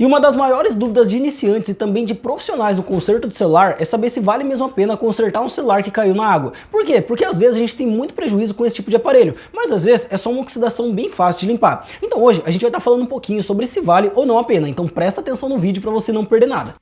E uma das maiores dúvidas de iniciantes e também de profissionais no conserto de celular é saber se vale mesmo a pena consertar um celular que caiu na água. Por quê? Porque às vezes a gente tem muito prejuízo com esse tipo de aparelho, mas às vezes é só uma oxidação bem fácil de limpar. Então hoje a gente vai estar falando um pouquinho sobre se vale ou não a pena, então presta atenção no vídeo para você não perder nada.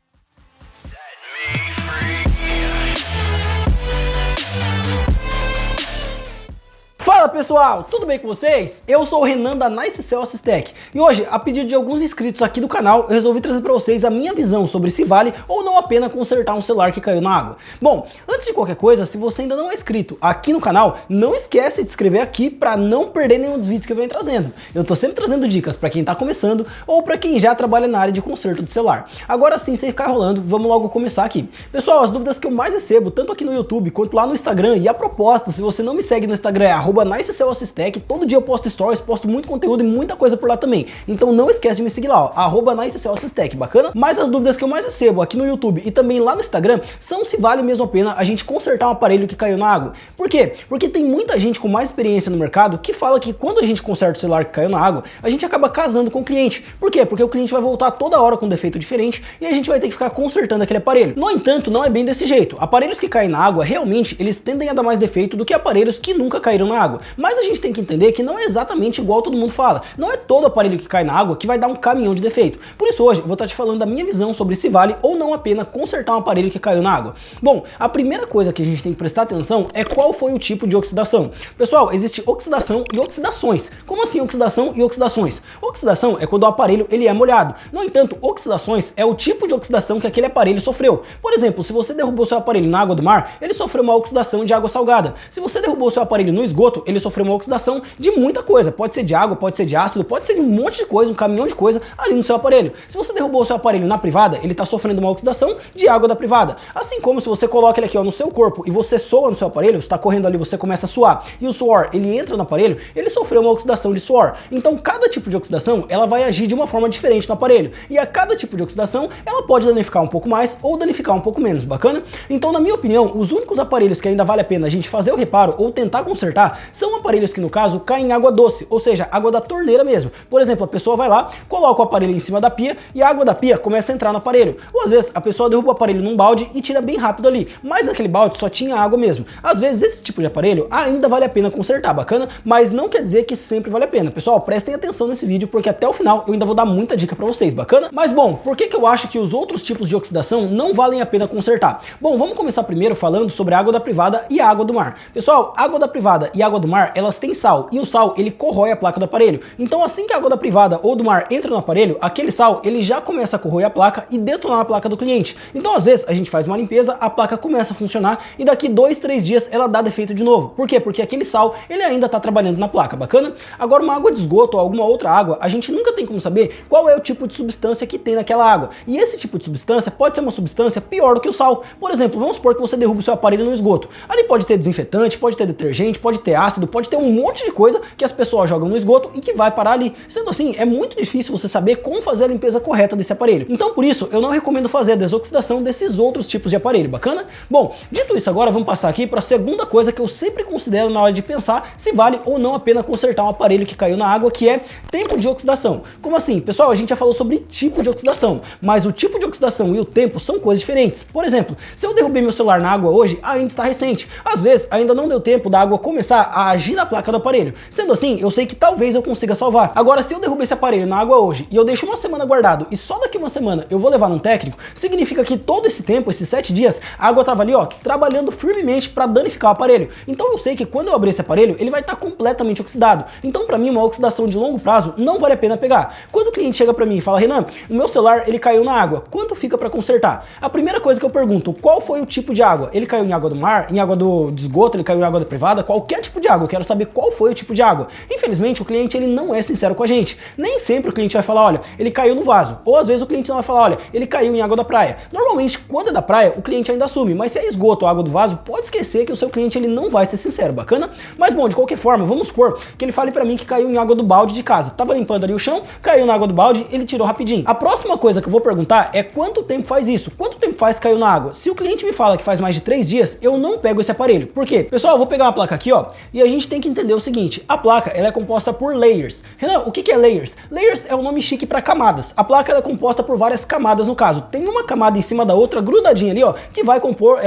Fala pessoal, tudo bem com vocês? Eu sou o Renan da NiceCell Assist Tech e hoje, a pedido de alguns inscritos aqui do canal, eu resolvi trazer para vocês a minha visão sobre se vale ou não a pena consertar um celular que caiu na água. Bom, antes de qualquer coisa, se você ainda não é inscrito aqui no canal, não esquece de se inscrever aqui para não perder nenhum dos vídeos que eu venho trazendo. Eu tô sempre trazendo dicas para quem tá começando ou para quem já trabalha na área de conserto de celular. Agora sim, sem ficar rolando, vamos logo começar aqui. Pessoal, as dúvidas que eu mais recebo, tanto aqui no YouTube quanto lá no Instagram, e a propósito, se você não me segue no Instagram é NiceCell Assist Tech, todo dia eu posto stories, posto muito conteúdo e muita coisa por lá também. Então não esquece de me seguir lá, ó, NiceCell Assist Tech, bacana? Mas as dúvidas que eu mais recebo aqui no YouTube e também lá no Instagram são se vale mesmo a pena a gente consertar um aparelho que caiu na água. Por quê? Porque tem muita gente com mais experiência no mercado que fala que quando a gente conserta o celular que caiu na água, a gente acaba casando com o cliente. Por quê? Porque o cliente vai voltar toda hora com um defeito diferente e a gente vai ter que ficar consertando aquele aparelho. No entanto, não é bem desse jeito. Aparelhos que caem na água, realmente, eles tendem a dar mais defeito do que aparelhos que nunca caíram na água. Mas a gente tem que entender que não é exatamente igual todo mundo fala. Não é todo aparelho que cai na água que vai dar um caminhão de defeito. Por isso hoje eu vou estar te falando da minha visão sobre se vale ou não a pena consertar um aparelho que caiu na água. Bom, a primeira coisa que a gente tem que prestar atenção é qual foi o tipo de oxidação. Pessoal, existe oxidação e oxidações. Como assim oxidação e oxidações? Oxidação é quando o aparelho ele é molhado. No entanto, oxidações é o tipo de oxidação que aquele aparelho sofreu. Por exemplo, se você derrubou seu aparelho na água do mar, ele sofreu uma oxidação de água salgada. Se você derrubou seu aparelho no esgoto, ele sofreu uma oxidação de muita coisa. Pode ser de água, pode ser de ácido, pode ser de um monte de coisa, um caminhão de coisa ali no seu aparelho. Se você derrubou o seu aparelho na privada, ele está sofrendo uma oxidação de água da privada. Assim como se você coloca ele aqui ó, no seu corpo e você soa no seu aparelho, você está correndo ali, você começa a suar e o suor ele entra no aparelho, ele sofreu uma oxidação de suor. Então cada tipo de oxidação ela vai agir de uma forma diferente no aparelho e a cada tipo de oxidação ela pode danificar um pouco mais ou danificar um pouco menos, bacana? Então na minha opinião, os únicos aparelhos que ainda vale a pena a gente fazer o reparo ou tentar consertar são aparelhos que no caso caem em água doce, ou seja, água da torneira mesmo. Por exemplo, a pessoa vai lá, coloca o aparelho em cima da pia e a água da pia começa a entrar no aparelho. Ou às vezes a pessoa derruba o aparelho num balde e tira bem rápido ali, mas naquele balde só tinha água mesmo. Às vezes esse tipo de aparelho ainda vale a pena consertar, bacana? Mas não quer dizer que sempre vale a pena. Pessoal, prestem atenção nesse vídeo porque até o final eu ainda vou dar muita dica pra vocês, bacana? Mas bom, por que eu acho que os outros tipos de oxidação não valem a pena consertar? Bom, vamos começar primeiro falando sobre a água da privada e a água do mar. Pessoal, água da privada e água do mar, elas têm sal e o sal ele corrói a placa do aparelho. Então assim que a água da privada ou do mar entra no aparelho, aquele sal ele já começa a corroer a placa e detonar a placa do cliente. Então às vezes a gente faz uma limpeza, a placa começa a funcionar e daqui 2, 3 dias ela dá defeito de novo. Por quê? Porque aquele sal ele ainda está trabalhando na placa, bacana? Agora uma água de esgoto ou alguma outra água, a gente nunca tem como saber qual é o tipo de substância que tem naquela água. E esse tipo de substância pode ser uma substância pior do que o sal. Por exemplo, vamos supor que você derruba o seu aparelho no esgoto. Ali pode ter desinfetante, pode ter detergente, pode ter ácido, pode ter um monte de coisa que as pessoas jogam no esgoto e que vai parar ali. Sendo assim, é muito difícil você saber como fazer a limpeza correta desse aparelho. Então, por isso, eu não recomendo fazer a desoxidação desses outros tipos de aparelho, bacana? Bom, dito isso agora, vamos passar aqui para a segunda coisa que eu sempre considero na hora de pensar se vale ou não a pena consertar um aparelho que caiu na água, que é tempo de oxidação. Como assim? Pessoal, a gente já falou sobre tipo de oxidação, mas o tipo de oxidação e o tempo são coisas diferentes. Por exemplo, se eu derrubei meu celular na água hoje, ainda está recente. Às vezes, ainda não deu tempo da água começar a agir na placa do aparelho. Sendo assim, eu sei que talvez eu consiga salvar. Agora, se eu derrubo esse aparelho na água hoje e eu deixo uma semana guardado e só daqui uma semana eu vou levar num técnico, significa que todo esse tempo, esses 7 dias, a água tava ali, ó, trabalhando firmemente para danificar o aparelho. Então eu sei que quando eu abrir esse aparelho, ele vai estar completamente oxidado. Então para mim, uma oxidação de longo prazo não vale a pena pegar. Quando o cliente chega para mim e fala, Renan, o meu celular ele caiu na água, quanto fica para consertar? A primeira coisa que eu pergunto, qual foi o tipo de água? Ele caiu em água do mar, em água de esgoto, ele caiu em água da privada, qualquer tipo de água, eu quero saber qual foi o tipo de água. Infelizmente, o cliente ele não é sincero com a gente. Nem sempre o cliente vai falar, olha, ele caiu no vaso. Ou às vezes o cliente não vai falar, olha, ele caiu em água da praia. Normalmente, quando é da praia, o cliente ainda assume, mas se é esgoto ou água do vaso, pode esquecer que o seu cliente ele não vai ser sincero, bacana? Mas bom, de qualquer forma, vamos supor que ele fale pra mim que caiu em água do balde de casa. Tava limpando ali o chão, caiu na água do balde, ele tirou rapidinho. A próxima coisa que eu vou perguntar é quanto tempo faz isso? Quanto tempo faz que caiu na água? Se o cliente me fala que faz mais de 3 dias, eu não pego esse aparelho. Por quê? Pessoal, eu vou pegar uma placa aqui, ó. E a gente tem que entender o seguinte, a placa ela é composta por layers. Renan, o que é layers? Layers é um nome chique para camadas. A placa ela é composta por várias camadas no caso. Tem uma camada em cima da outra grudadinha ali, ó, que vai compor,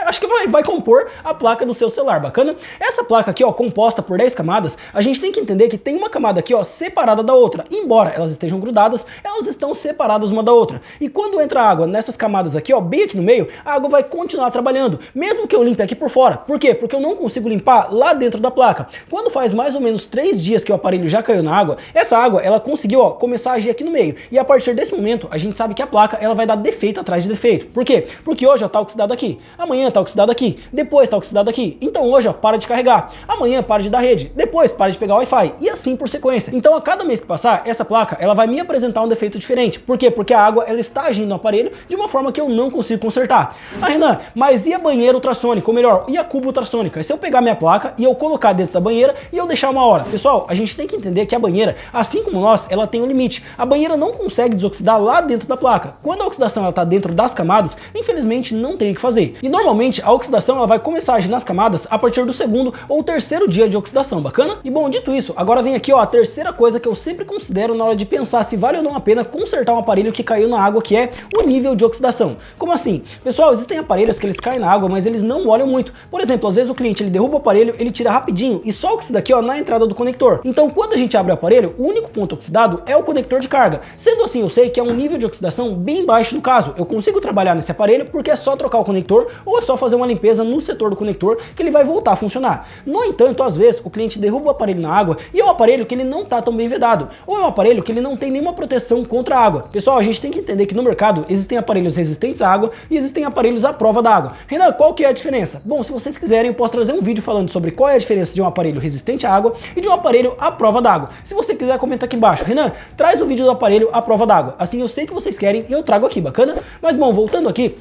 acho que vai compor a placa do seu celular, bacana? Essa placa aqui, ó, composta por 10 camadas, a gente tem que entender que tem uma camada aqui, ó, separada da outra. Embora elas estejam grudadas, elas estão separadas uma da outra. E quando entra água nessas camadas aqui, ó, bem aqui no meio, a água vai continuar trabalhando, mesmo que eu limpe aqui por fora. Por quê? Porque eu não consigo limpar lá dentro da placa. Quando faz mais ou menos 3 dias que o aparelho já caiu na água, essa água, ela conseguiu, ó, começar a agir aqui no meio. E a partir desse momento, a gente sabe que a placa, ela vai dar defeito atrás de defeito. Por quê? Porque hoje, ó, tá oxidado aqui. Amanhã tá oxidado aqui. Depois tá oxidado aqui. Então hoje, ó, para de carregar. Amanhã para de dar rede. Depois para de pegar o Wi-Fi. E assim por sequência. Então a cada mês que passar, essa placa, ela vai me apresentar um defeito diferente. Por quê? Porque a água, ela está agindo no aparelho de uma forma que eu não consigo consertar. Ah, Renan, mas e a banheira ultrassônica? Ou melhor, e a cuba ultrassônica? Se eu pegar minha placa e eu colocar dentro da banheira e eu deixar uma hora. Pessoal, a gente tem que entender que a banheira, assim como nós, ela tem um limite. A banheira não consegue desoxidar lá dentro da placa. Quando a oxidação ela tá dentro das camadas, infelizmente não tem o que fazer. E normalmente a oxidação ela vai começar a agir nas camadas a partir do segundo ou terceiro dia de oxidação, bacana? E bom, dito isso, agora vem aqui, ó, a terceira coisa que eu sempre considero na hora de pensar se vale ou não a pena consertar um aparelho que caiu na água, que é o nível de oxidação. Como assim? Pessoal, existem aparelhos que eles caem na água, mas eles não molham muito. Por exemplo, às vezes o cliente ele derruba o aparelho, ele tira rapidinho e só oxida aqui, ó, na entrada do conector. Então, quando a gente abre o aparelho, o único ponto oxidado é o conector de carga. Sendo assim, eu sei que é um nível de oxidação bem baixo no caso. Eu consigo trabalhar nesse aparelho porque é só trocar o conector ou é só fazer uma limpeza no setor do conector que ele vai voltar a funcionar. No entanto, às vezes o cliente derruba o aparelho na água e é um aparelho que ele não tá tão bem vedado, ou é um aparelho que ele não tem nenhuma proteção contra a água. Pessoal, a gente tem que entender que no mercado existem aparelhos resistentes à água e existem aparelhos à prova da água. Renan, qual que é a diferença? Bom, se vocês quiserem, eu posso trazer um vídeo falando sobre qual é a diferença de um aparelho resistente à água e de um aparelho à prova d'água. Se você quiser, comenta aqui embaixo. Renan, traz o vídeo do aparelho à prova d'água. Assim eu sei que vocês querem e eu trago aqui, bacana? Mas bom, voltando aqui,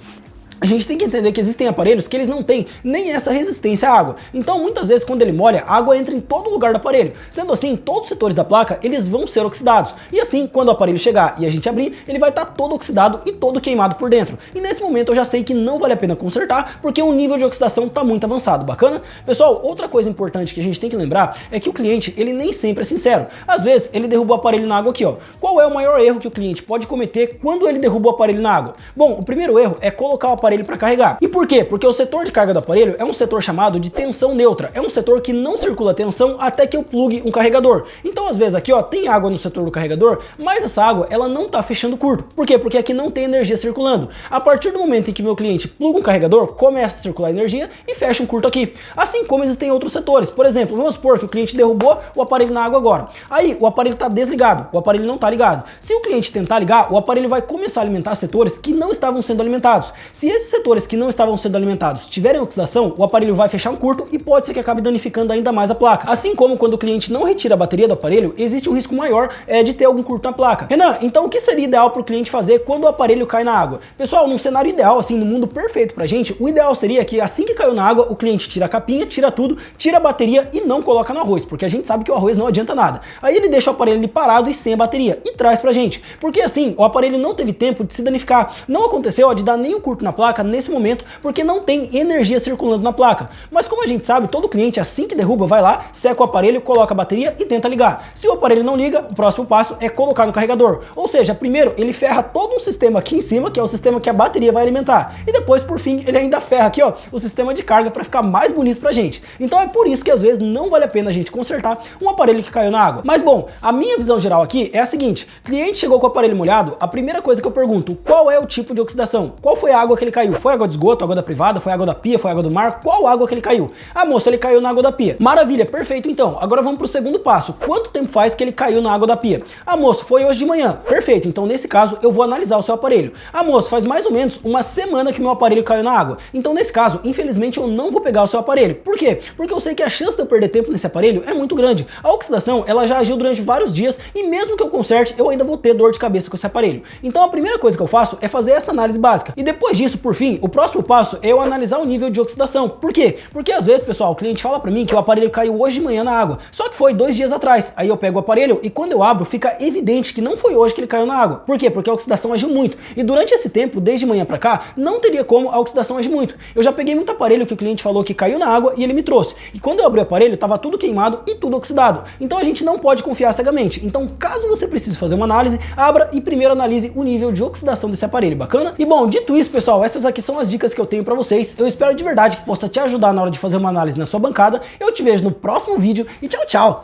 a gente tem que entender que existem aparelhos que eles não têm nem essa resistência à água. Então, muitas vezes, quando ele molha, a água entra em todo lugar do aparelho. Sendo assim, todos os setores da placa, eles vão ser oxidados. E assim, quando o aparelho chegar e a gente abrir, ele vai estar todo oxidado e todo queimado por dentro. E nesse momento eu já sei que não vale a pena consertar, porque o nível de oxidação está muito avançado, bacana? Pessoal, outra coisa importante que a gente tem que lembrar é que o cliente, ele nem sempre é sincero. Às vezes, ele derruba o aparelho na água aqui, ó. Qual é o maior erro que o cliente pode cometer quando ele derruba o aparelho na água? Bom, o primeiro erro é colocar o aparelho para carregar. E por quê? Porque o setor de carga do aparelho é um setor chamado de tensão neutra. É um setor que não circula tensão até que eu plugue um carregador. Então, às vezes aqui, ó, tem água no setor do carregador, mas essa água, ela não tá fechando curto. Por quê? Porque aqui não tem energia circulando. A partir do momento em que meu cliente pluga um carregador, começa a circular energia e fecha um curto aqui. Assim como existem outros setores. Por exemplo, vamos supor que o cliente derrubou o aparelho na água agora. Aí, o aparelho tá desligado, o aparelho não tá ligado. Se o cliente tentar ligar, o aparelho vai começar a alimentar setores que não estavam sendo alimentados. Se esses setores que não estavam sendo alimentados tiverem oxidação, o aparelho vai fechar um curto e pode ser que acabe danificando ainda mais a placa. Assim como quando o cliente não retira a bateria do aparelho, existe um risco maior de ter algum curto na placa. Renan, então o que seria ideal para o cliente fazer quando o aparelho cai na água? Pessoal, num cenário ideal, assim, no mundo perfeito pra gente, o ideal seria que assim que caiu na água, o cliente tira a capinha, tira tudo, tira a bateria e não coloca no arroz, porque a gente sabe que o arroz não adianta nada. Aí ele deixa o aparelho ali parado e sem a bateria e traz pra gente, porque assim, o aparelho não teve tempo de se danificar. Não aconteceu de dar nenhum curto na placa nesse momento, porque não tem energia circulando na placa. Mas como a gente sabe, todo cliente assim que derruba vai lá, seca o aparelho, coloca a bateria e tenta ligar. Se o aparelho não liga, o próximo passo é colocar no carregador. Ou seja, primeiro ele ferra todo um sistema aqui em cima, que é o sistema que a bateria vai alimentar. E depois, por fim, ele ainda ferra aqui, ó, o sistema de carga para ficar mais bonito pra gente. Então é por isso que às vezes não vale a pena a gente consertar um aparelho que caiu na água. Mas bom, a minha visão geral aqui é a seguinte: cliente chegou com o aparelho molhado, a primeira coisa que eu pergunto, qual é o tipo de oxidação? Qual foi a água que ele caiu? Foi água de esgoto, água da privada, foi água da pia, foi água do mar? Qual água que ele caiu? Ah, moço, ele caiu na água da pia. Maravilha, perfeito então. Agora vamos pro segundo passo. Quanto tempo faz que ele caiu na água da pia? Ah, moço, foi hoje de manhã. Perfeito, então nesse caso eu vou analisar o seu aparelho. Ah, moço, faz mais ou menos uma semana que meu aparelho caiu na água. Então nesse caso, infelizmente eu não vou pegar o seu aparelho. Por quê? Porque eu sei que a chance de eu perder tempo nesse aparelho é muito grande. A oxidação, ela já agiu durante vários dias e mesmo que eu conserte, eu ainda vou ter dor de cabeça com esse aparelho. Então a primeira coisa que eu faço é fazer essa análise básica. E depois disso, por fim, o próximo passo é eu analisar o nível de oxidação. Por quê? Porque às vezes, pessoal, o cliente fala pra mim que o aparelho caiu hoje de manhã na água, só que foi 2 dias atrás. Aí eu pego o aparelho e quando eu abro, fica evidente que não foi hoje que ele caiu na água. Por quê? Porque a oxidação agiu muito. E durante esse tempo, desde manhã pra cá, não teria como a oxidação agir muito. Eu já peguei muito aparelho que o cliente falou que caiu na água e ele me trouxe. E quando eu abri o aparelho, tava tudo queimado e tudo oxidado. Então a gente não pode confiar cegamente. Então, caso você precise fazer uma análise, abra e primeiro analise o nível de oxidação desse aparelho, bacana? E bom, dito isso, pessoal, essas aqui são as dicas que eu tenho pra vocês. Eu espero de verdade que possa te ajudar na hora de fazer uma análise na sua bancada. Eu te vejo no próximo vídeo e tchau, tchau!